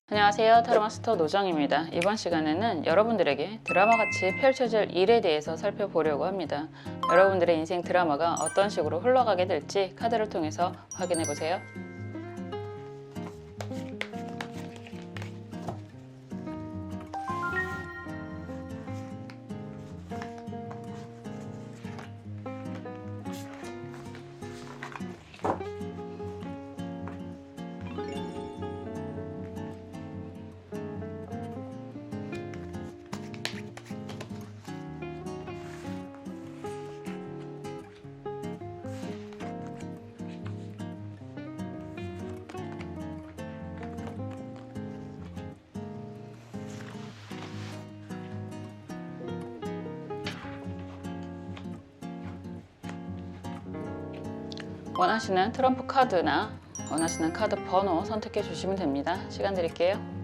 안녕하세요, 타로마스터 노정입니다. 이번 시간에는 여러분들에게 드라마같이 펼쳐질 일에 대해서 살펴보려고 합니다. 여러분들의 인생 드라마가 어떤 식으로 흘러가게 될지 카드를 통해서 확인해 보세요. 원하시는 트럼프 카드나 원하시는 카드 번호 선택해 주시면 됩니다. 시간 드릴게요.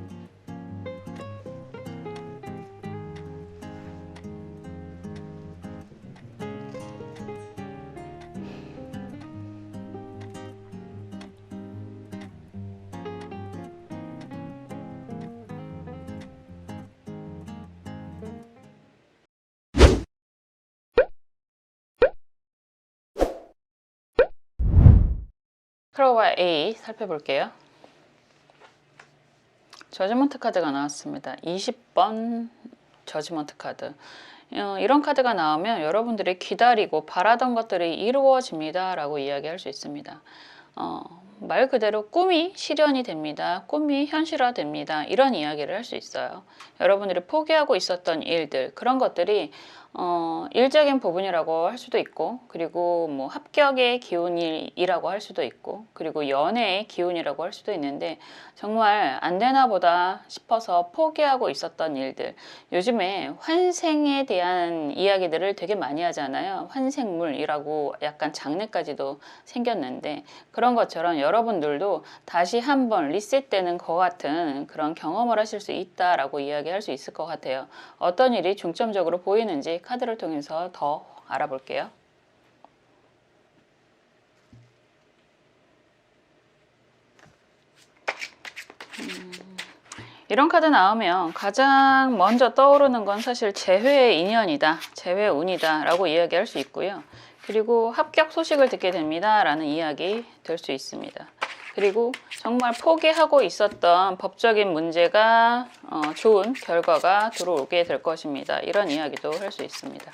크로와 A 살펴볼게요. 저지먼트 카드가 나왔습니다. 20번 저지먼트 카드. 이런 카드가 나오면 여러분들이 기다리고 바라던 것들이 이루어집니다 라고 이야기할 수 있습니다. 말 그대로 꿈이 실현이 됩니다. 꿈이 현실화됩니다. 이런 이야기를 할 수 있어요. 여러분들이 포기하고 있었던 일들, 그런 것들이 일적인 부분이라고 할 수도 있고, 그리고 뭐 합격의 기운이라고 할 수도 있고, 그리고 연애의 기운이라고 할 수도 있는데, 정말 안 되나 보다 싶어서 포기하고 있었던 일들. 요즘에 환생에 대한 이야기들을 되게 많이 하잖아요. 환생물이라고 약간 장르까지도 생겼는데, 그런 것처럼 여러분들도 다시 한번 리셋되는 것 같은 그런 경험을 하실 수 있다라고 이야기할 수 있을 것 같아요. 어떤 일이 중점적으로 보이는지 카드를 통해서 더 알아볼게요. 이런 카드 나오면 가장 먼저 떠오르는 건 사실 재회의 인연이다, 재회운이다 라고 이야기할 수 있고요. 그리고 합격 소식을 듣게 됩니다 라는 이야기 될 수 있습니다. 그리고 정말 포기하고 있었던 법적인 문제가 좋은 결과가 들어오게 될 것입니다. 이런 이야기도 할 수 있습니다.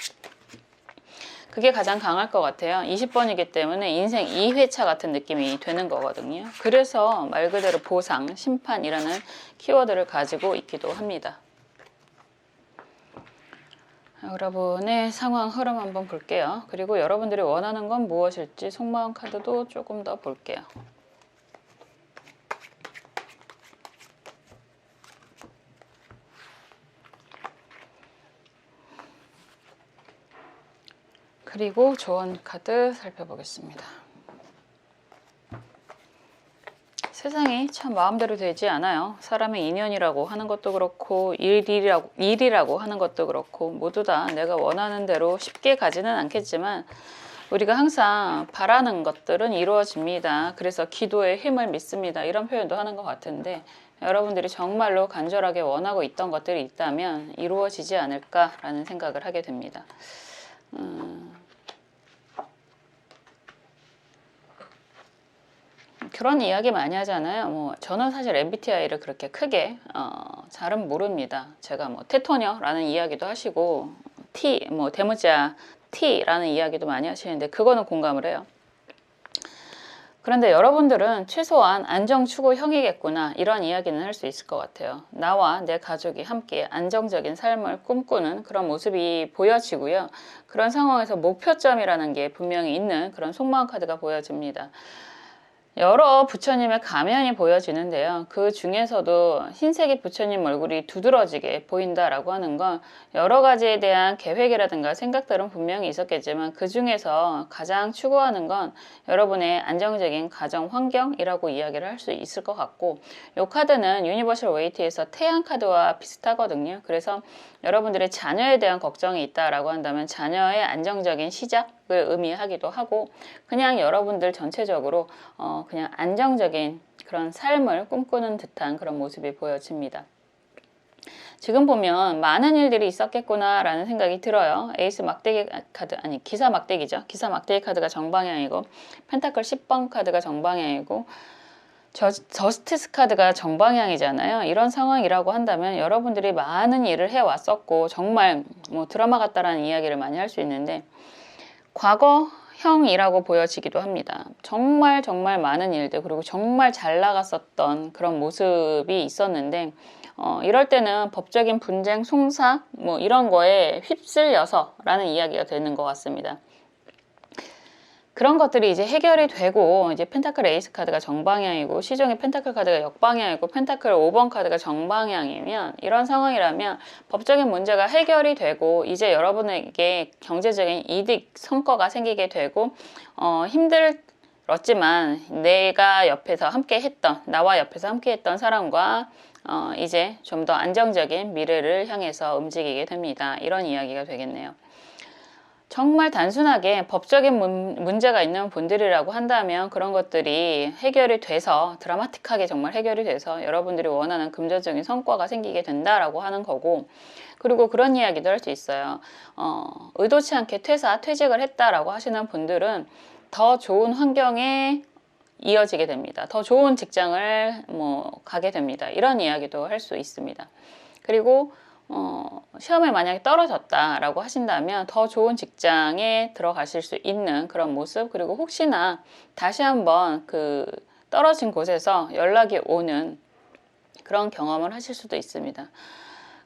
그게 가장 강할 것 같아요. 20번이기 때문에 인생 2회차 같은 느낌이 되는 거거든요. 그래서 말 그대로 보상, 심판이라는 키워드를 가지고 있기도 합니다. 여러분의 상황 흐름 한번 볼게요. 그리고 여러분들이 원하는 건 무엇일지 속마음 카드도 조금 더 볼게요. 그리고 조언 카드 살펴보겠습니다. 세상이 참 마음대로 되지 않아요. 사람의 인연이라고 하는 것도 그렇고 일이라고 하는 것도 그렇고 모두 다 내가 원하는 대로 쉽게 가지는 않겠지만 우리가 항상 바라는 것들은 이루어집니다. 그래서 기도에 힘을 믿습니다. 이런 표현도 하는 것 같은데 여러분들이 정말로 간절하게 원하고 있던 것들이 있다면 이루어지지 않을까라는 생각을 하게 됩니다. 그런 이야기 많이 하잖아요. 저는 사실 MBTI를 그렇게 크게 잘은 모릅니다. 제가 테토녀라는 이야기도 하시고 대문자 T라는 이야기도 많이 하시는데 그거는 공감을 해요. 그런데 여러분들은 최소한 안정추구형이겠구나 이런 이야기는 할 수 있을 것 같아요. 나와 내 가족이 함께 안정적인 삶을 꿈꾸는 그런 모습이 보여지고요. 그런 상황에서 목표점이라는 게 분명히 있는 그런 속마음 카드가 보여집니다. 여러 부처님의 가면이 보여지는데요. 그 중에서도 흰색의 부처님 얼굴이 두드러지게 보인다라고 하는 건 여러 가지에 대한 계획이라든가 생각들은 분명히 있었겠지만 그 중에서 가장 추구하는 건 여러분의 안정적인 가정 환경이라고 이야기를 할 수 있을 것 같고, 이 카드는 유니버셜 웨이트에서 태양 카드와 비슷하거든요. 그래서 여러분들의 자녀에 대한 걱정이 있다라고 한다면 자녀의 안정적인 시작을 의미하기도 하고, 그냥 여러분들 전체적으로 그냥 안정적인 그런 삶을 꿈꾸는 듯한 그런 모습이 보여집니다. 지금 보면 많은 일들이 있었겠구나 라는 생각이 들어요. 에이스 막대기 카드, 아니 기사 막대기죠. 기사 막대기 카드가 정방향이고 펜타클 10번 카드가 정방향이고 저스티스 카드가 정방향이잖아요. 이런 상황이라고 한다면 여러분들이 많은 일을 해왔었고 정말 뭐 드라마 같다라는 이야기를 많이 할 수 있는데 과거형이라고 보여지기도 합니다. 정말 많은 일들 그리고 정말 잘 나갔었던 그런 모습이 있었는데 이럴 때는 법적인 분쟁, 송사 뭐 이런 거에 휩쓸려서라는 이야기가 되는 것 같습니다. 그런 것들이 이제 해결이 되고 이제 펜타클 에이스 카드가 정방향이고 시종의 펜타클 카드가 역방향이고 펜타클 5번 카드가 정방향이면 이런 상황이라면 법적인 문제가 해결이 되고 이제 여러분에게 경제적인 이득 성과가 생기게 되고 힘들었지만 내가 옆에서 함께 했던 나와 옆에서 함께 했던 사람과 이제 좀 더 안정적인 미래를 향해서 움직이게 됩니다. 이런 이야기가 되겠네요. 정말 단순하게 법적인 문제가 있는 분들이라고 한다면 그런 것들이 해결이 돼서 드라마틱하게 정말 해결이 돼서 여러분들이 원하는 금전적인 성과가 생기게 된다라고 하는 거고 그리고 그런 이야기도 할 수 있어요. 의도치 않게 퇴직을 했다라고 하시는 분들은 더 좋은 환경에 이어지게 됩니다. 더 좋은 직장을 가게 됩니다. 이런 이야기도 할 수 있습니다. 그리고 시험에 만약에 떨어졌다라고 하신다면 더 좋은 직장에 들어가실 수 있는 그런 모습 그리고 혹시나 다시 한번 그 떨어진 곳에서 연락이 오는 그런 경험을 하실 수도 있습니다.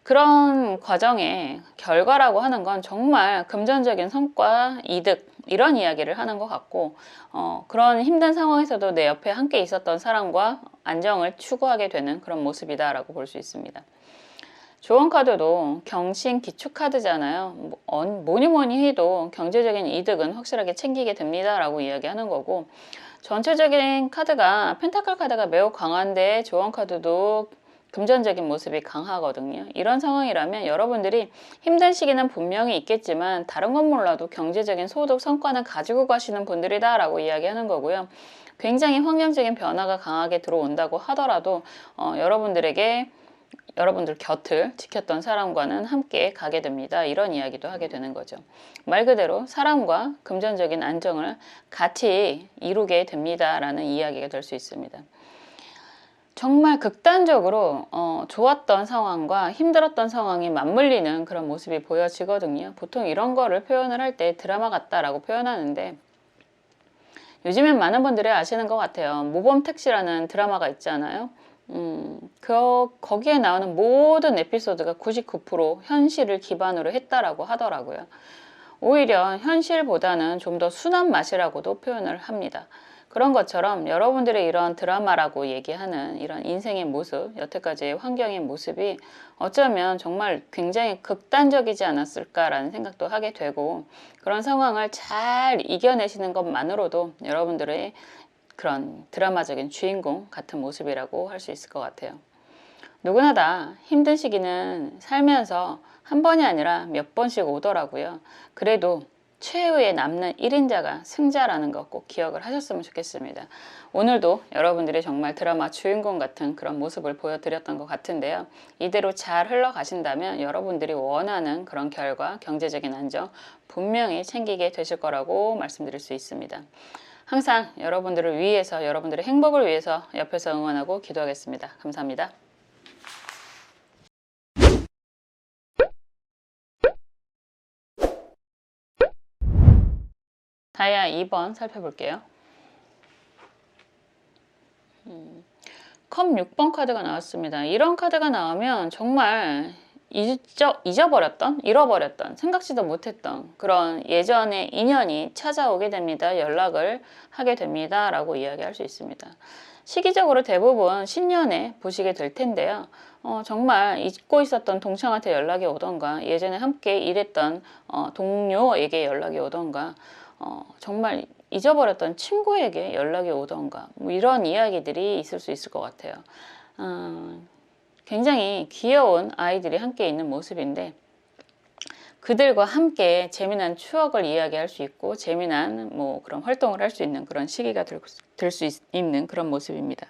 그런 과정의 결과라고 하는 건 정말 금전적인 성과, 이득 이런 이야기를 하는 것 같고 그런 힘든 상황에서도 내 옆에 함께 있었던 사람과 안정을 추구하게 되는 그런 모습이다라고 볼 수 있습니다. 조언 카드도 경신 기축 카드잖아요. 뭐니 해도 경제적인 이득은 확실하게 챙기게 됩니다 라고 이야기하는 거고 전체적인 카드가 펜타클 카드가 매우 강한데 조언 카드도 금전적인 모습이 강하거든요. 이런 상황이라면 여러분들이 힘든 시기는 분명히 있겠지만 다른 건 몰라도 경제적인 소득 성과는 가지고 가시는 분들이다 라고 이야기하는 거고요. 굉장히 환경적인 변화가 강하게 들어온다고 하더라도 여러분들 곁을 지켰던 사람과는 함께 가게 됩니다. 이런 이야기도 하게 되는 거죠. 말 그대로 사람과 금전적인 안정을 같이 이루게 됩니다. 라는 이야기가 될 수 있습니다. 정말 극단적으로 좋았던 상황과 힘들었던 상황이 맞물리는 그런 모습이 보여지거든요. 보통 이런 거를 표현을 할 때 드라마 같다라고 표현하는데 요즘엔 많은 분들이 아시는 것 같아요. 모범택시라는 드라마가 있잖아요. 거기에 나오는 모든 에피소드가 99% 현실을 기반으로 했다라고 하더라고요. 오히려 현실보다는 좀 더 순한 맛이라고도 표현을 합니다. 그런 것처럼 여러분들의 이런 드라마라고 얘기하는 이런 인생의 모습, 여태까지의 환경의 모습이 어쩌면 정말 굉장히 극단적이지 않았을까라는 생각도 하게 되고 그런 상황을 잘 이겨내시는 것만으로도 여러분들의 그런 드라마적인 주인공 같은 모습이라고 할 수 있을 것 같아요. 누구나 다 힘든 시기는 살면서 한 번이 아니라 몇 번씩 오더라고요. 그래도 최후에 남는 1인자가 승자라는 거 꼭 기억을 하셨으면 좋겠습니다. 오늘도 여러분들이 정말 드라마 주인공 같은 그런 모습을 보여드렸던 것 같은데요. 이대로 잘 흘러가신다면 여러분들이 원하는 그런 결과, 경제적인 안정 분명히 챙기게 되실 거라고 말씀드릴 수 있습니다. 항상 여러분들을 위해서, 여러분들의 행복을 위해서 옆에서 응원하고 기도하겠습니다. 감사합니다. 다이아 2번 살펴볼게요. 컵 6번 카드가 나왔습니다. 이런 카드가 나오면 정말 잃어버렸던, 생각지도 못했던 그런 예전의 인연이 찾아오게 됩니다. 연락을 하게 됩니다. 라고 이야기할 수 있습니다. 시기적으로 대부분 신년에 보시게 될 텐데요. 정말 잊고 있었던 동창한테 연락이 오던가 예전에 함께 일했던 동료에게 연락이 오던가 정말 잊어버렸던 친구에게 연락이 오던가 뭐 이런 이야기들이 있을 수 있을 것 같아요. 굉장히 귀여운 아이들이 함께 있는 모습인데 그들과 함께 재미난 추억을 이야기할 수 있고 재미난 뭐 그런 활동을 할 수 있는 그런 시기가 될 수 있는 그런 모습입니다.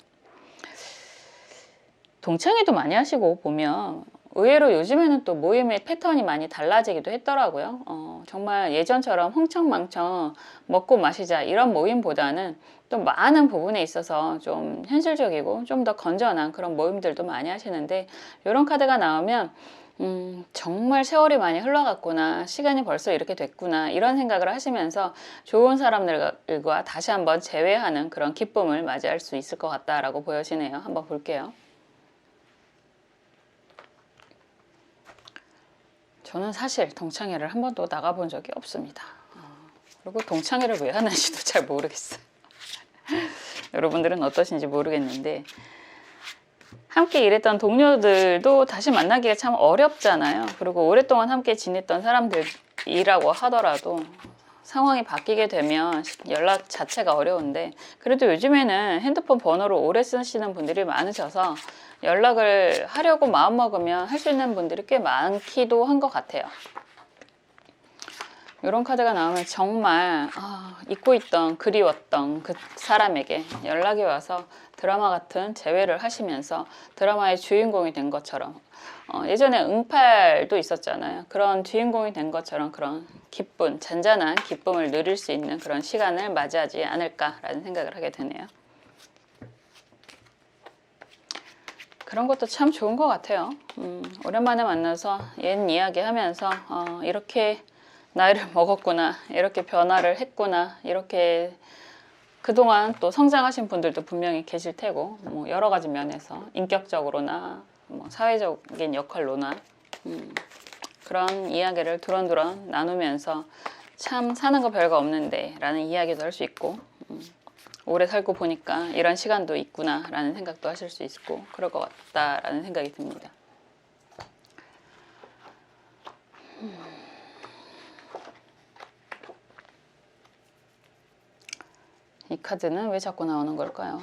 동창회도 많이 하시고 보면 의외로 요즘에는 또 모임의 패턴이 많이 달라지기도 했더라고요. 정말 예전처럼 흥청망청 먹고 마시자 이런 모임보다는 또 많은 부분에 있어서 좀 현실적이고 좀 더 건전한 그런 모임들도 많이 하시는데, 이런 카드가 나오면 정말 세월이 많이 흘러갔구나, 시간이 벌써 이렇게 됐구나, 이런 생각을 하시면서 좋은 사람들과 다시 한번 재회하는 그런 기쁨을 맞이할 수 있을 것 같다라고 보여지네요. 한번 볼게요. 저는 사실 동창회를 한 번도 나가본 적이 없습니다. 그리고 동창회를 왜 하는지도 잘 모르겠어요. 여러분들은 어떠신지 모르겠는데, 함께 일했던 동료들도 다시 만나기가 참 어렵잖아요. 그리고 오랫동안 함께 지냈던 사람들이라고 하더라도 상황이 바뀌게 되면 연락 자체가 어려운데, 그래도 요즘에는 핸드폰 번호를 오래 쓰시는 분들이 많으셔서 연락을 하려고 마음먹으면 할 수 있는 분들이 꽤 많기도 한 것 같아요. 이런 카드가 나오면 정말 잊고 있던, 그리웠던 그 사람에게 연락이 와서 드라마 같은 재회를 하시면서 드라마의 주인공이 된 것처럼, 예전에 응팔도 있었잖아요. 그런 주인공이 된 것처럼 그런 기쁨, 잔잔한 기쁨을 누릴 수 있는 그런 시간을 맞이하지 않을까라는 생각을 하게 되네요. 그런 것도 참 좋은 것 같아요. 오랜만에 만나서 옛 이야기 하면서 이렇게 나이를 먹었구나, 이렇게 변화를 했구나, 이렇게 그동안 또 성장하신 분들도 분명히 계실 테고, 뭐 여러 가지 면에서 인격적으로나 뭐 사회적인 역할로나 그런 이야기를 두런두런 나누면서 참 사는 거 별거 없는데 라는 이야기도 할 수 있고, 오래 살고 보니까 이런 시간도 있구나 라는 생각도 하실 수 있고, 그럴 것 같다라는 생각이 듭니다. 이 카드는 왜 자꾸 나오는 걸까요?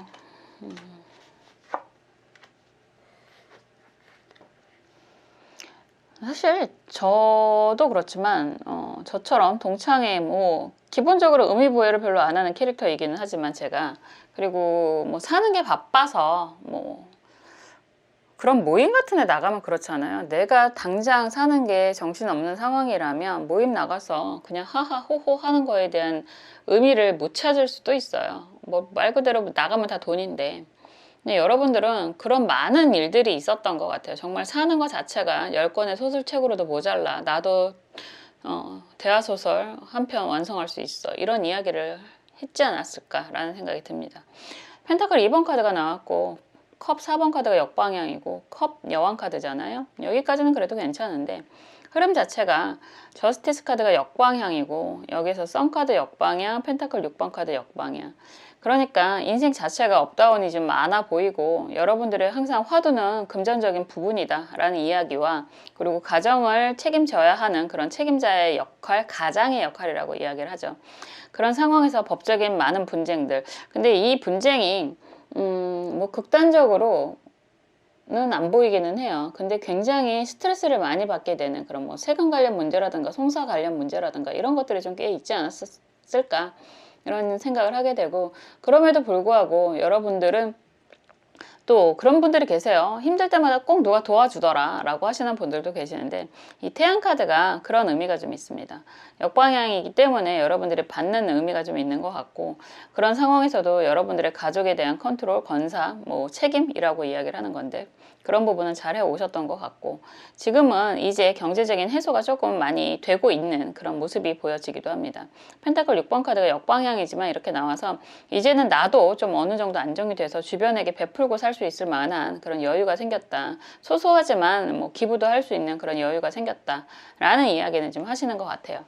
사실 저도 그렇지만 저처럼 동창회 뭐 기본적으로 의미부여를 별로 안 하는 캐릭터이기는 하지만 제가, 그리고 뭐 사는 게 바빠서 뭐 그런 모임 같은 데 나가면 그렇잖아요. 내가 당장 사는 게 정신없는 상황이라면 모임 나가서 그냥 하하호호 하는 거에 대한 의미를 못 찾을 수도 있어요. 뭐 말 그대로 나가면 다 돈인데. 근데 여러분들은 그런 많은 일들이 있었던 것 같아요. 정말 사는 것 자체가 10권의 소설책으로도 모자라. 나도 대화소설 한 편 완성할 수 있어. 이런 이야기를 했지 않았을까라는 생각이 듭니다. 펜타클 2번 카드가 나왔고 컵 4번 카드가 역방향이고 컵 여왕 카드잖아요. 여기까지는 그래도 괜찮은데 흐름 자체가 저스티스 카드가 역방향이고 여기서 선 카드 역방향, 펜타클 6번 카드 역방향. 그러니까 인생 자체가 업다운이 좀 많아 보이고 여러분들의 항상 화두는 금전적인 부분이다 라는 이야기와, 그리고 가정을 책임져야 하는 그런 책임자의 역할, 가장의 역할이라고 이야기를 하죠. 그런 상황에서 법적인 많은 분쟁들, 근데 이 분쟁이 뭐 극단적으로는 안 보이기는 해요. 근데 굉장히 스트레스를 많이 받게 되는 그런 뭐 세금 관련 문제라든가 송사 관련 문제라든가 이런 것들이 좀 꽤 있지 않았을까 이런 생각을 하게 되고, 그럼에도 불구하고 여러분들은 또 그런 분들이 계세요. 힘들 때마다 꼭 누가 도와주더라 라고 하시는 분들도 계시는데, 이 태양 카드가 그런 의미가 좀 있습니다. 역방향이기 때문에 여러분들이 받는 의미가 좀 있는 것 같고, 그런 상황에서도 여러분들의 가족에 대한 컨트롤, 건사, 뭐 책임이라고 이야기를 하는 건데, 그런 부분은 잘 해오셨던 것 같고, 지금은 이제 경제적인 해소가 조금 많이 되고 있는 그런 모습이 보여지기도 합니다. 펜타클 6번 카드가 역방향이지만 이렇게 나와서 이제는 나도 좀 어느 정도 안정이 돼서 주변에게 베풀고 살 수 있을 만한 그런 여유가 생겼다. 소소하지만 뭐 기부도 할 수 있는 그런 여유가 생겼다 라는 이야기는 좀 하시는 것 같아요.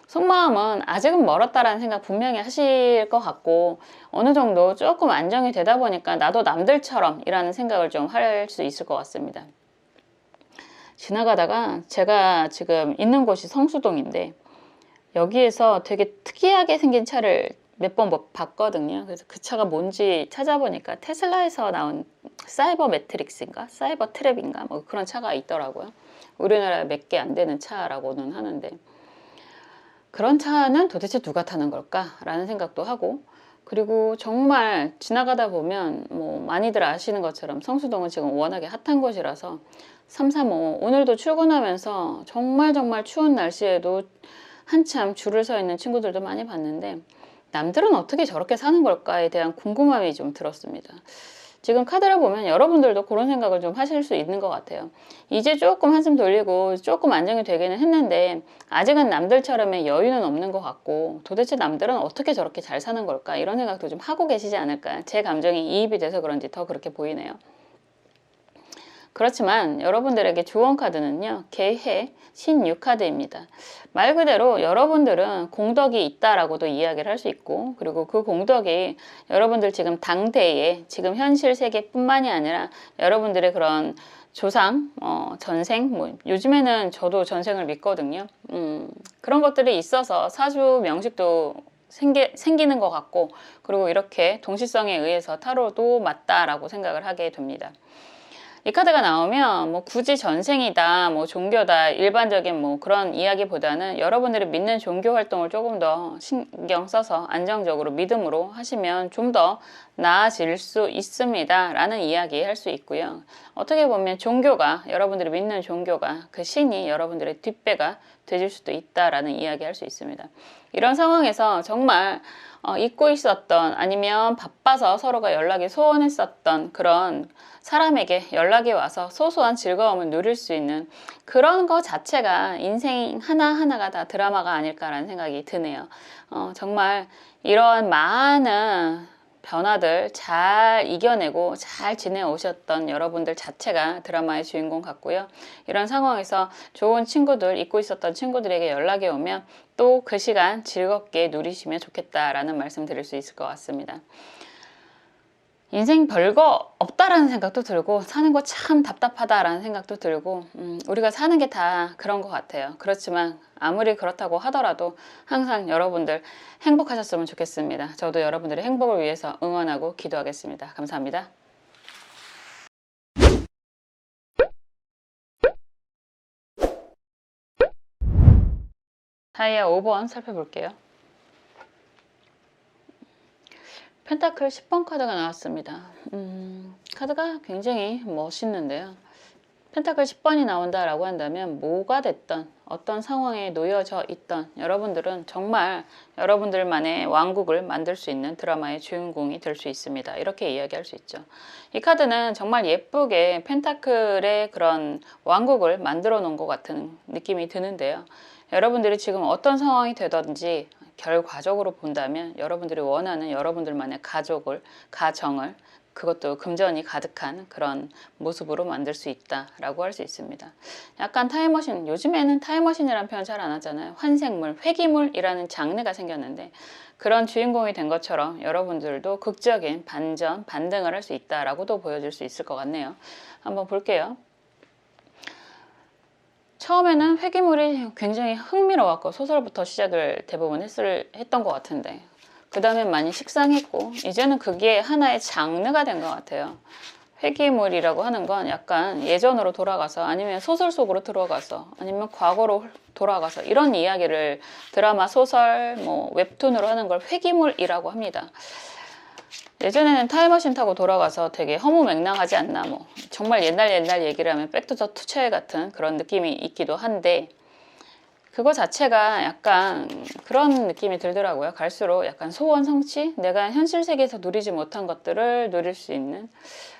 속마음은 아직은 멀었다라는 생각 분명히 하실 것 같고, 어느 정도 조금 안정이 되다 보니까 나도 남들처럼 이라는 생각을 좀 할 수 있을 것 같습니다. 지나가다가 제가 지금 있는 곳이 성수동인데 여기에서 되게 특이하게 생긴 차를 몇 번 봤거든요. 그래서 그 차가 뭔지 찾아보니까 테슬라에서 나온 사이버 매트릭스인가? 사이버 트랩인가? 뭐 그런 차가 있더라고요. 우리나라에 몇 개 안 되는 차라고는 하는데, 그런 차는 도대체 누가 타는 걸까라는 생각도 하고, 그리고 정말 지나가다 보면 뭐 많이들 아시는 것처럼 성수동은 지금 워낙에 핫한 곳이라서 335 오늘도 출근하면서 정말 정말 추운 날씨에도 한참 줄을 서 있는 친구들도 많이 봤는데, 남들은 어떻게 저렇게 사는 걸까에 대한 궁금함이 좀 들었습니다. 지금 카드를 보면 여러분들도 그런 생각을 좀 하실 수 있는 것 같아요. 이제 조금 한숨 돌리고 조금 안정이 되기는 했는데 아직은 남들처럼의 여유는 없는 것 같고, 도대체 남들은 어떻게 저렇게 잘 사는 걸까, 이런 생각도 좀 하고 계시지 않을까. 제 감정이 이입이 돼서 그런지 더 그렇게 보이네요. 그렇지만 여러분들에게 조언 카드는요, 개해 신유 카드입니다. 말 그대로 여러분들은 공덕이 있다라고도 이야기를 할 수 있고, 그리고 그 공덕이 여러분들 지금 당대에 지금 현실 세계뿐만이 아니라 여러분들의 그런 조상, 전생, 뭐 요즘에는 저도 전생을 믿거든요. 그런 것들이 있어서 사주 명식도 생기는 것 같고, 그리고 이렇게 동시성에 의해서 타로도 맞다라고 생각을 하게 됩니다. 이 카드가 나오면 뭐 굳이 전생이다, 뭐 종교다, 일반적인 뭐 그런 이야기보다는 여러분들이 믿는 종교 활동을 조금 더 신경 써서 안정적으로 믿음으로 하시면 좀 더 나아질 수 있습니다 라는 이야기 할 수 있고요. 어떻게 보면 종교가, 여러분들이 믿는 종교가 그 신이 여러분들의 뒷배가 되실 수도 있다라는 이야기 할 수 있습니다. 이런 상황에서 정말 잊고 있었던, 아니면 바빠서 서로가 연락이 소원했었던 그런 사람에게 연락이 와서 소소한 즐거움을 누릴 수 있는 그런 거 자체가 인생 하나하나가 다 드라마가 아닐까라는 생각이 드네요. 정말 이런 많은 변화들 잘 이겨내고 잘 지내오셨던 여러분들 자체가 드라마의 주인공 같고요. 이런 상황에서 좋은 친구들, 잊고 있었던 친구들에게 연락이 오면 또 그 시간 즐겁게 누리시면 좋겠다라는 말씀 드릴 수 있을 것 같습니다. 인생 별거 없다라는 생각도 들고, 사는 거 참 답답하다라는 생각도 들고, 우리가 사는 게 다 그런 것 같아요. 그렇지만 아무리 그렇다고 하더라도 항상 여러분들 행복하셨으면 좋겠습니다. 저도 여러분들의 행복을 위해서 응원하고 기도하겠습니다. 감사합니다. 다이아 5번 살펴볼게요. 펜타클 10번 카드가 나왔습니다. 카드가 굉장히 멋있는데요. 펜타클 10번이 나온다라고 한다면 뭐가 됐던, 어떤 상황에 놓여져 있던 여러분들은 정말 여러분들만의 왕국을 만들 수 있는 드라마의 주인공이 될 수 있습니다. 이렇게 이야기할 수 있죠. 이 카드는 정말 예쁘게 펜타클의 그런 왕국을 만들어 놓은 것 같은 느낌이 드는데요. 여러분들이 지금 어떤 상황이 되든지 결과적으로 본다면 여러분들이 원하는 여러분들만의 가정을 그것도 금전이 가득한 그런 모습으로 만들 수 있다라고 할 수 있습니다. 약간 타임머신, 요즘에는 타임머신이라는 표현 잘 안 하잖아요. 환생물, 회귀물이라는 장르가 생겼는데, 그런 주인공이 된 것처럼 여러분들도 극적인 반전, 반등을 할 수 있다라고도 보여줄 수 있을 것 같네요. 한번 볼게요. 처음에는 회귀물이 굉장히 흥미로웠고 소설부터 시작을 대부분 했던 것 같은데, 그 다음에 많이 식상했고, 이제는 그게 하나의 장르가 된 것 같아요. 회귀물이라고 하는 건 약간 예전으로 돌아가서, 아니면 소설 속으로 들어가서, 아니면 과거로 돌아가서 이런 이야기를 드라마, 소설, 뭐 웹툰으로 하는 걸 회귀물이라고 합니다. 예전에는 타임머신 타고 돌아가서 되게 허무맹랑하지 않나, 뭐 정말 옛날 얘기를 하면 백투더 퓨처 같은 그런 느낌이 있기도 한데, 그거 자체가 약간 그런 느낌이 들더라고요. 갈수록 약간 소원 성취? 내가 현실 세계에서 누리지 못한 것들을 누릴 수 있는.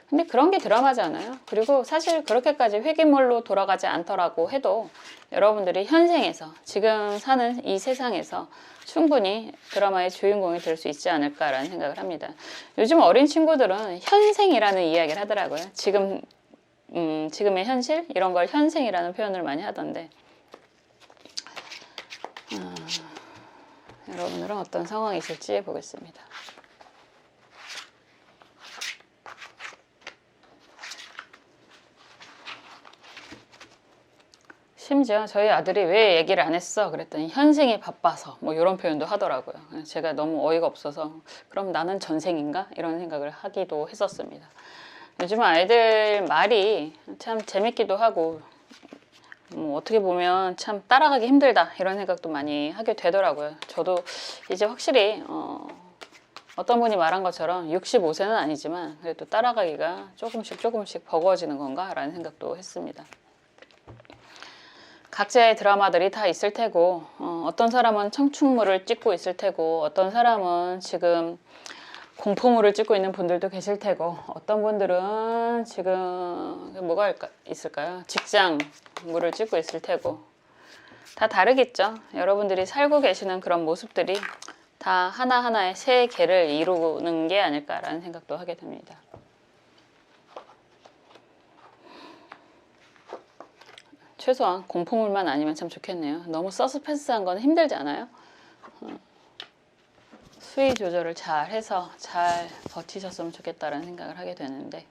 근데 그런 게 드라마잖아요. 그리고 사실 그렇게까지 회귀물로 돌아가지 않더라고 해도 여러분들이 현생에서, 지금 사는 이 세상에서 충분히 드라마의 주인공이 될 수 있지 않을까라는 생각을 합니다. 요즘 어린 친구들은 현생이라는 이야기를 하더라고요. 지금의 현실? 이런 걸 현생이라는 표현을 많이 하던데, 여러분들은 어떤 상황이실지 보겠습니다. 심지어 저희 아들이 왜 얘기를 안 했어? 그랬더니 현생이 바빠서 뭐 이런 표현도 하더라고요. 제가 너무 어이가 없어서 그럼 나는 전생인가? 이런 생각을 하기도 했었습니다. 요즘 아이들 말이 참 재밌기도 하고 어떻게 보면 참 따라가기 힘들다 이런 생각도 많이 하게 되더라고요. 저도 이제 확실히 어떤 분이 말한 것처럼 65세는 아니지만 그래도 따라가기가 조금씩 버거워지는 건가 라는 생각도 했습니다. 각자의 드라마들이 다 있을 테고 어떤 사람은 청춘물을 찍고 있을 테고 어떤 사람은 지금 공포물을 찍고 있는 분들도 계실 테고 어떤 분들은 지금 뭐가 있을까요? 직장물을 찍고 있을 테고 다 다르겠죠. 여러분들이 살고 계시는 그런 모습들이 다 하나하나의 새 개를 이루는 게 아닐까라는 생각도 하게 됩니다. 최소한 공포물만 아니면 참 좋겠네요. 너무 서스펜스한 건 힘들지 않아요? 수위 조절을 잘 해서 잘 버티셨으면 좋겠다라는 생각을 하게 되는데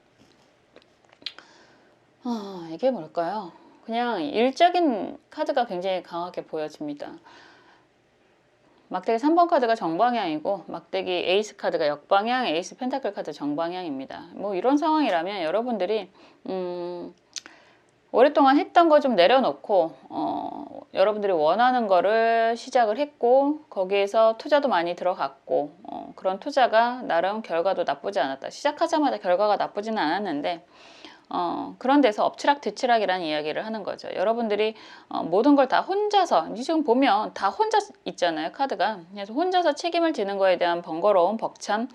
이게 뭘까요? 그냥 일적인 카드가 굉장히 강하게 보여집니다. 막대기 3번 카드가 정방향이고 막대기 에이스 카드가 역방향, 에이스 펜타클 카드 정방향입니다. 뭐 이런 상황이라면 여러분들이 오랫동안 했던 거 좀 내려놓고 여러분들이 원하는 거를 시작을 했고 거기에서 투자도 많이 들어갔고 그런 투자가 나름 결과도 나쁘지 않았다. 시작하자마자 결과가 나쁘지는 않았는데 그런 데서 엎치락뒤치락이라는 이야기를 하는 거죠. 여러분들이 모든 걸 다 혼자서 지금 보면 다 혼자 있잖아요. 카드가. 그래서 혼자서 책임을 지는 거에 대한 번거로움, 벅참,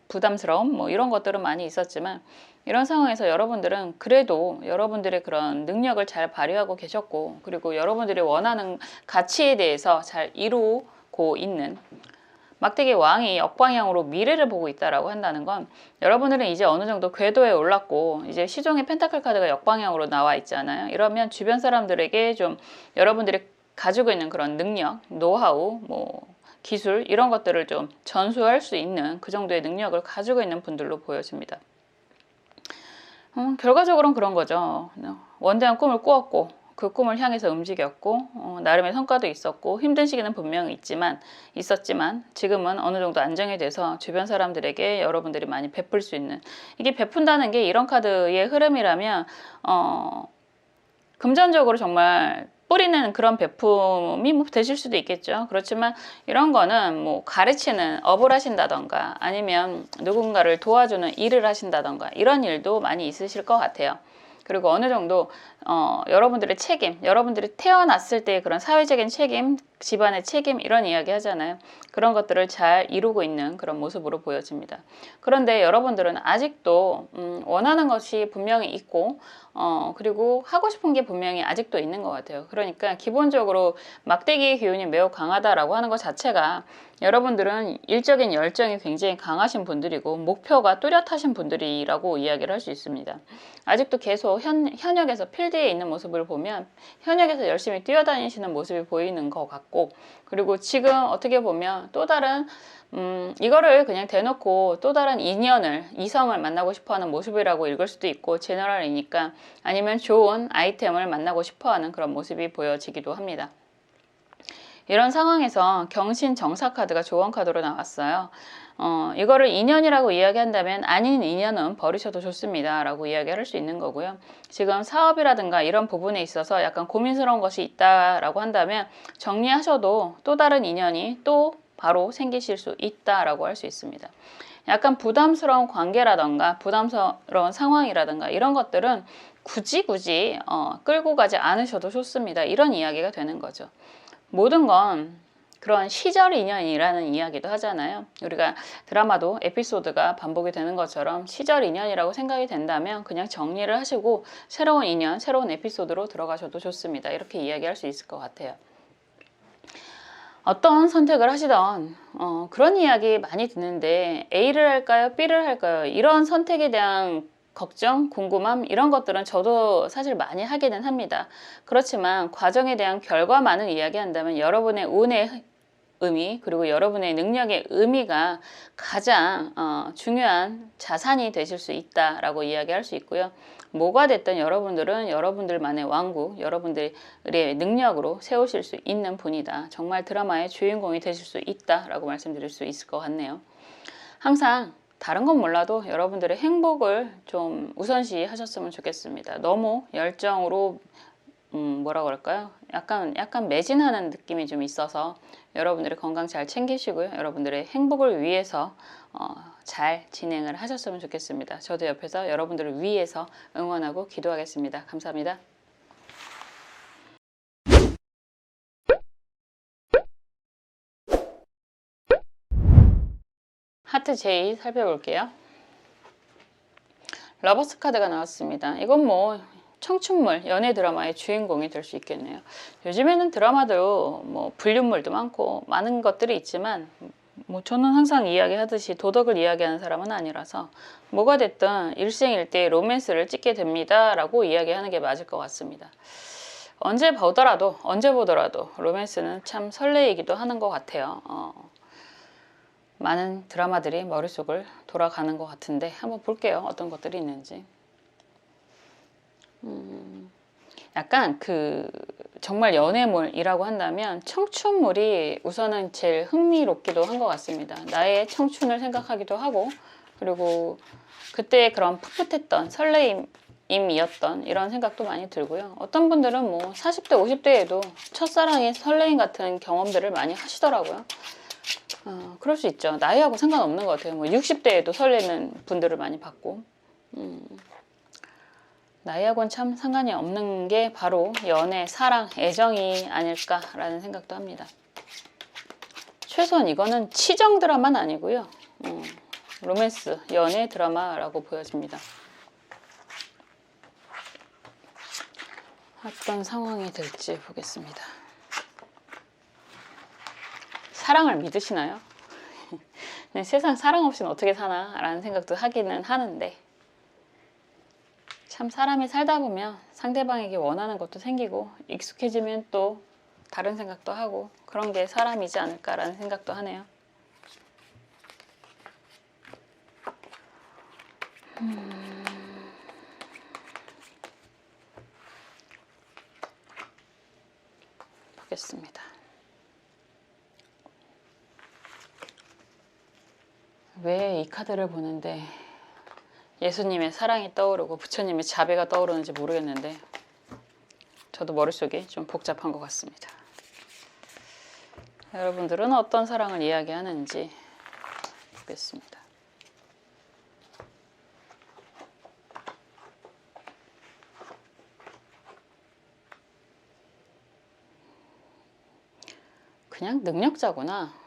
부담스러움 뭐 이런 것들은 많이 있었지만 이런 상황에서 여러분들은 그래도 여러분들의 그런 능력을 잘 발휘하고 계셨고 그리고 여러분들이 원하는 가치에 대해서 잘 이루고 있는 막대기 왕이 역방향으로 미래를 보고 있다라고 한다는 건 여러분들은 이제 어느 정도 궤도에 올랐고 이제 시종의 펜타클 카드가 역방향으로 나와 있잖아요. 이러면 주변 사람들에게 좀 여러분들이 가지고 있는 그런 능력, 노하우, 뭐 기술 이런 것들을 좀 전수할 수 있는 그 정도의 능력을 가지고 있는 분들로 보여집니다. 결과적으로는 그런 거죠. 원대한 꿈을 꾸었고 그 꿈을 향해서 움직였고 나름의 성과도 있었고 힘든 시기는 분명히 있었지만 지금은 어느 정도 안정이 돼서 주변 사람들에게 여러분들이 많이 베풀 수 있는 이게 베푼다는 게 이런 카드의 흐름이라면 금전적으로 정말 뿌리는 그런 베품이 뭐 되실 수도 있겠죠. 그렇지만 이런 거는 뭐 가르치는 업을 하신다던가 아니면 누군가를 도와주는 일을 하신다던가 이런 일도 많이 있으실 것 같아요. 그리고 어느 정도 여러분들의 책임, 여러분들이 태어났을 때의 그런 사회적인 책임, 집안의 책임 이런 이야기 하잖아요. 그런 것들을 잘 이루고 있는 그런 모습으로 보여집니다. 그런데 여러분들은 아직도 원하는 것이 분명히 있고 그리고 하고 싶은 게 분명히 아직도 있는 것 같아요. 그러니까 기본적으로 막대기의 기운이 매우 강하다라고 하는 것 자체가 여러분들은 일적인 열정이 굉장히 강하신 분들이고 목표가 뚜렷하신 분들이라고 이야기를 할 수 있습니다. 아직도 계속 현역에서 필드에 있는 모습을 보면 현역에서 열심히 뛰어다니시는 모습이 보이는 것 같고 그리고 지금 어떻게 보면 또 다른 이거를 그냥 대놓고 또 다른 이성을 만나고 싶어하는 모습이라고 읽을 수도 있고 제너럴이니까 아니면 좋은 아이템을 만나고 싶어하는 그런 모습이 보여지기도 합니다. 이런 상황에서 경신정사 카드가 조언 카드로 나왔어요. 이거를 인연이라고 이야기한다면 아닌 인연은 버리셔도 좋습니다 라고 이야기를 할 수 있는 거고요. 지금 사업이라든가 이런 부분에 있어서 약간 고민스러운 것이 있다라고 한다면 정리하셔도 또 다른 인연이 또 바로 생기실 수 있다라고 할 수 있습니다. 약간 부담스러운 관계라든가 부담스러운 상황이라든가 이런 것들은 굳이 끌고 가지 않으셔도 좋습니다. 이런 이야기가 되는 거죠. 모든 건 그런 시절 인연이라는 이야기도 하잖아요. 우리가 드라마도 에피소드가 반복이 되는 것처럼 시절 인연이라고 생각이 된다면 그냥 정리를 하시고 새로운 인연, 새로운 에피소드로 들어가셔도 좋습니다. 이렇게 이야기할 수 있을 것 같아요. 어떤 선택을 하시던 그런 이야기 많이 듣는데 A를 할까요? B를 할까요? 이런 선택에 대한 걱정, 궁금함 이런 것들은 저도 사실 많이 하기는 합니다. 그렇지만 과정에 대한 결과만을 이야기한다면 여러분의 운에 의미, 그리고 여러분의 능력의 의미가 가장 중요한 자산이 되실 수 있다라고 이야기할 수 있고요. 뭐가 됐든 여러분들은 여러분들만의 왕국, 여러분들의 능력으로 세우실 수 있는 분이다. 정말 드라마의 주인공이 되실 수 있다라고 말씀드릴 수 있을 것 같네요. 항상 다른 건 몰라도 여러분들의 행복을 좀 우선시 하셨으면 좋겠습니다. 너무 열정으로 뭐라 그럴까요? 약간 매진하는 느낌이 좀 있어서 여러분들의 건강 잘 챙기시고요. 여러분들의 행복을 위해서 잘 진행을 하셨으면 좋겠습니다. 저도 옆에서 여러분들을 위해서 응원하고 기도하겠습니다. 감사합니다. 하트 J 살펴볼게요. 러버스 카드가 나왔습니다. 이건 뭐 청춘물, 연애 드라마의 주인공이 될 수 있겠네요. 요즘에는 드라마도 뭐 불륜물도 많고 많은 것들이 있지만 뭐 저는 항상 이야기하듯이 도덕을 이야기하는 사람은 아니라서 뭐가 됐든 일생일대 로맨스를 찍게 됩니다 라고 이야기하는 게 맞을 것 같습니다. 언제 보더라도 로맨스는 참 설레이기도 하는 것 같아요. 많은 드라마들이 머릿속을 돌아가는 것 같은데 한번 볼게요. 어떤 것들이 있는지. 약간 정말 연애물이라고 한다면 청춘물이 우선은 제일 흥미롭기도 한 것 같습니다. 나의 청춘을 생각하기도 하고, 그리고 그때의 그런 풋풋했던 설레임이었던 이런 생각도 많이 들고요. 어떤 분들은 뭐 40대, 50대에도 첫사랑의 설레임 같은 경험들을 많이 하시더라고요. 그럴 수 있죠. 나이하고 상관없는 것 같아요. 뭐 60대에도 설레는 분들을 많이 봤고, 나이하고는 참 상관이 없는 게 바로 연애, 사랑, 애정이 아닐까라는 생각도 합니다. 최소한 이거는 치정 드라마는 아니고요. 로맨스, 연애 드라마라고 보여집니다. 어떤 상황이 될지 보겠습니다. 사랑을 믿으시나요? 네, 세상 사랑 없이는 어떻게 사나 라는 생각도 하기는 하는데 참 사람이 살다 보면 상대방에게 원하는 것도 생기고 익숙해지면 또 다른 생각도 하고 그런 게 사람이지 않을까라는 생각도 하네요. 보겠습니다. 왜 이 카드를 보는데 예수님의 사랑이 떠오르고 부처님의 자비가 떠오르는지 모르겠는데 저도 머릿속이 좀 복잡한 것 같습니다. 여러분들은 어떤 사랑을 이야기하는지 보겠습니다. 그냥 능력자구나.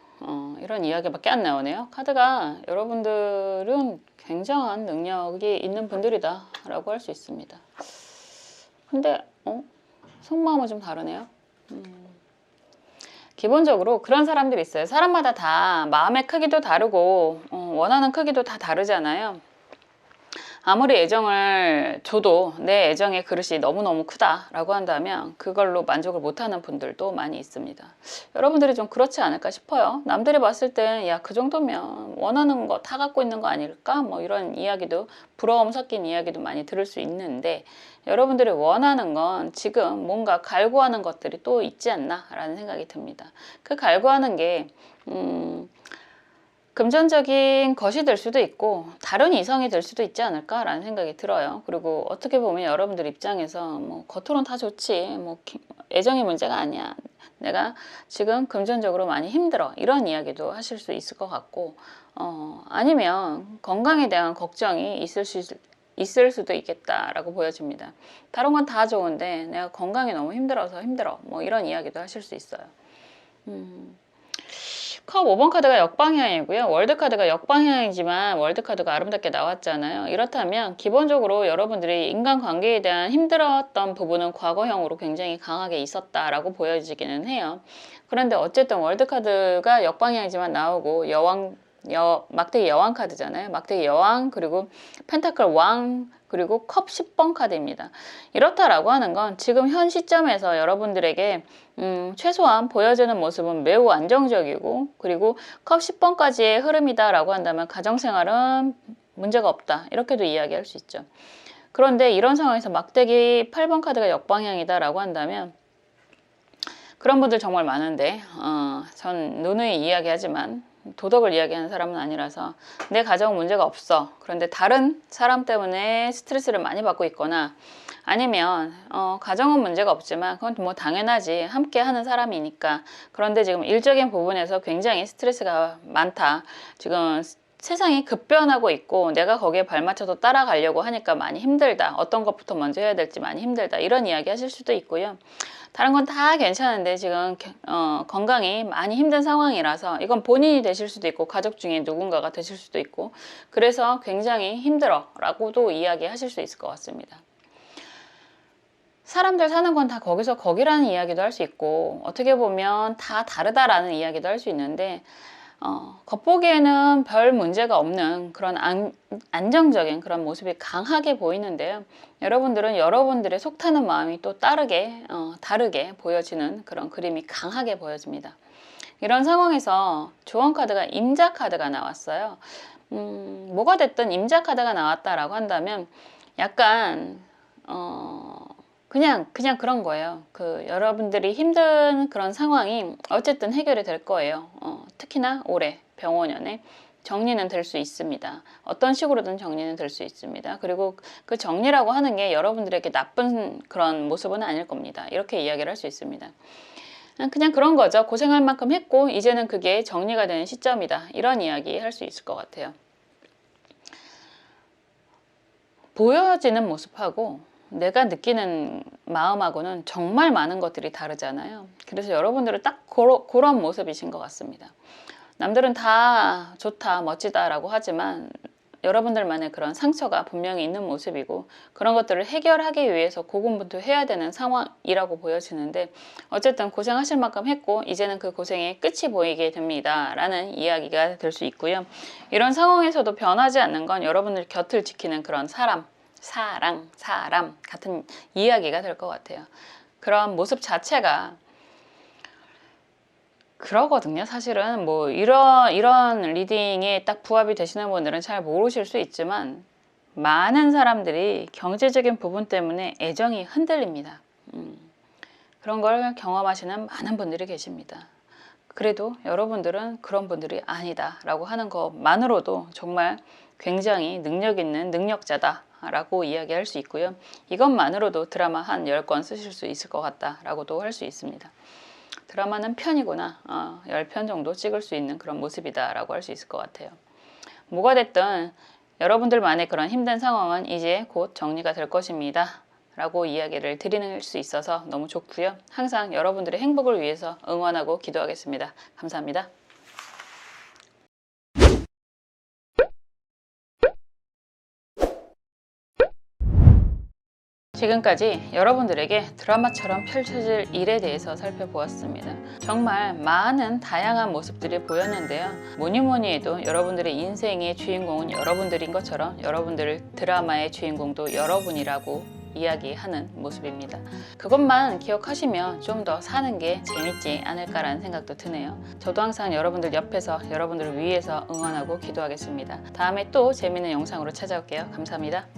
이런 이야기밖에 안 나오네요. 카드가 여러분들은 굉장한 능력이 있는 분들이다 라고 할 수 있습니다. 근데 속마음은 좀 다르네요. 기본적으로 그런 사람들이 있어요. 사람마다 다 마음의 크기도 다르고 원하는 크기도 다 다르잖아요. 아무리 애정을 줘도 내 애정의 그릇이 너무너무 크다라고 한다면 그걸로 만족을 못하는 분들도 많이 있습니다. 여러분들이 좀 그렇지 않을까 싶어요. 남들이 봤을 땐 야, 그 정도면 원하는 거 다 갖고 있는 거 아닐까? 뭐 이런 이야기도 부러움 섞인 이야기도 많이 들을 수 있는데 여러분들이 원하는 건 지금 뭔가 갈구하는 것들이 또 있지 않나 라는 생각이 듭니다. 그 갈구하는 게 금전적인 것이 될 수도 있고 다른 이성이 될 수도 있지 않을까라는 생각이 들어요. 그리고 어떻게 보면 여러분들 입장에서 뭐 겉으로는 다 좋지 뭐 애정이 문제가 아니야. 내가 지금 금전적으로 많이 힘들어. 이런 이야기도 하실 수 있을 것 같고 아니면 건강에 대한 걱정이 있을 수도 있겠다라고 보여집니다. 다른 건 다 좋은데 내가 건강이 너무 힘들어서 힘들어. 뭐 이런 이야기도 하실 수 있어요. 컵 5번 카드가 역방향이고요. 월드카드가 역방향이지만 월드카드가 아름답게 나왔잖아요. 이렇다면 기본적으로 여러분들이 인간관계에 대한 힘들었던 부분은 과거형으로 굉장히 강하게 있었다라고 보여지기는 해요. 그런데 어쨌든 월드카드가 역방향이지만 나오고 막대기 여왕 카드잖아요. 막대기 여왕, 그리고 펜타클 왕, 그리고 컵 10번 카드입니다. 이렇다라고 하는 건 지금 현 시점에서 여러분들에게 최소한 보여지는 모습은 매우 안정적이고, 그리고 컵 10번까지의 흐름이다라고 한다면 가정생활은 문제가 없다, 이렇게도 이야기할 수 있죠. 그런데 이런 상황에서 막대기 8번 카드가 역방향이다라고 한다면, 그런 분들 정말 많은데 전 누누이 이야기하지만 도덕을 이야기하는 사람은 아니라서 내 가정은 문제가 없어. 그런데 다른 사람 때문에 스트레스를 많이 받고 있거나, 아니면 가정은 문제가 없지만 그건 뭐 당연하지, 함께 하는 사람이니까. 그런데 지금 일적인 부분에서 굉장히 스트레스가 많다. 지금 세상이 급변하고 있고 내가 거기에 발맞춰서 따라가려고 하니까 많이 힘들다. 어떤 것부터 먼저 해야 될지 많이 힘들다. 이런 이야기 하실 수도 있고요. 다른 건 다 괜찮은데 지금 건강이 많이 힘든 상황이라서, 이건 본인이 되실 수도 있고 가족 중에 누군가가 되실 수도 있고, 그래서 굉장히 힘들어 라고도 이야기하실 수 있을 것 같습니다. 사람들 사는 건 다 거기서 거기라는 이야기도 할 수 있고, 어떻게 보면 다 다르다라는 이야기도 할 수 있는데, 겉보기에는 별 문제가 없는 그런 안정적인 그런 모습이 강하게 보이는데요. 여러분들은 여러분들의 속타는 마음이 또 다르게 보여지는 그런 그림이 강하게 보여집니다. 이런 상황에서 조언 카드가 임자 카드가 나왔어요. 뭐가 됐든 임자 카드가 나왔다라고 한다면 약간 그냥 그런 거예요. 여러분들이 힘든 그런 상황이 어쨌든 해결이 될 거예요. 특히나 올해 병원연에 정리는 될 수 있습니다. 어떤 식으로든 정리는 될 수 있습니다. 그리고 그 정리라고 하는 게 여러분들에게 나쁜 그런 모습은 아닐 겁니다. 이렇게 이야기를 할 수 있습니다. 그냥 그런 거죠. 고생할 만큼 했고 이제는 그게 정리가 되는 시점이다. 이런 이야기 할 수 있을 것 같아요. 보여지는 모습하고 내가 느끼는 마음하고는 정말 많은 것들이 다르잖아요. 그래서 여러분들은 딱 그런 모습이신 것 같습니다. 남들은 다 좋다, 멋지다 라고 하지만 여러분들만의 그런 상처가 분명히 있는 모습이고, 그런 것들을 해결하기 위해서 고군분투해야 되는 상황이라고 보여지는데, 어쨌든 고생하실 만큼 했고 이제는 그 고생의 끝이 보이게 됩니다 라는 이야기가 될 수 있고요. 이런 상황에서도 변하지 않는 건 여러분들 곁을 지키는 그런 사람 같은 이야기가 될 것 같아요. 그런 모습 자체가 그러거든요. 사실은 뭐 이런 리딩에 딱 부합이 되시는 분들은 잘 모르실 수 있지만, 많은 사람들이 경제적인 부분 때문에 애정이 흔들립니다. 그런 걸 경험하시는 많은 분들이 계십니다. 그래도 여러분들은 그런 분들이 아니다 라고 하는 것만으로도 정말 굉장히 능력 있는 능력자다 라고 이야기할 수 있고요. 이것만으로도 드라마 한 10권 쓰실 수 있을 것 같다 라고도 할 수 있습니다. 드라마는 편이구나, 10편 정도 찍을 수 있는 그런 모습이다 라고 할 수 있을 것 같아요. 뭐가 됐든 여러분들만의 그런 힘든 상황은 이제 곧 정리가 될 것입니다 라고 이야기를 드리는 수 있어서 너무 좋고요. 항상 여러분들의 행복을 위해서 응원하고 기도하겠습니다. 감사합니다. 지금까지 여러분들에게 드라마처럼 펼쳐질 일에 대해서 살펴보았습니다. 정말 많은 다양한 모습들이 보였는데요. 뭐니 해도 여러분들의 인생의 주인공은 여러분들인 것처럼 여러분들 드라마의 주인공도 여러분이라고 이야기하는 모습입니다. 그것만 기억하시면 좀 더 사는 게 재밌지 않을까라는 생각도 드네요. 저도 항상 여러분들 옆에서 여러분들을 위해서 응원하고 기도하겠습니다. 다음에 또 재밌는 영상으로 찾아올게요. 감사합니다.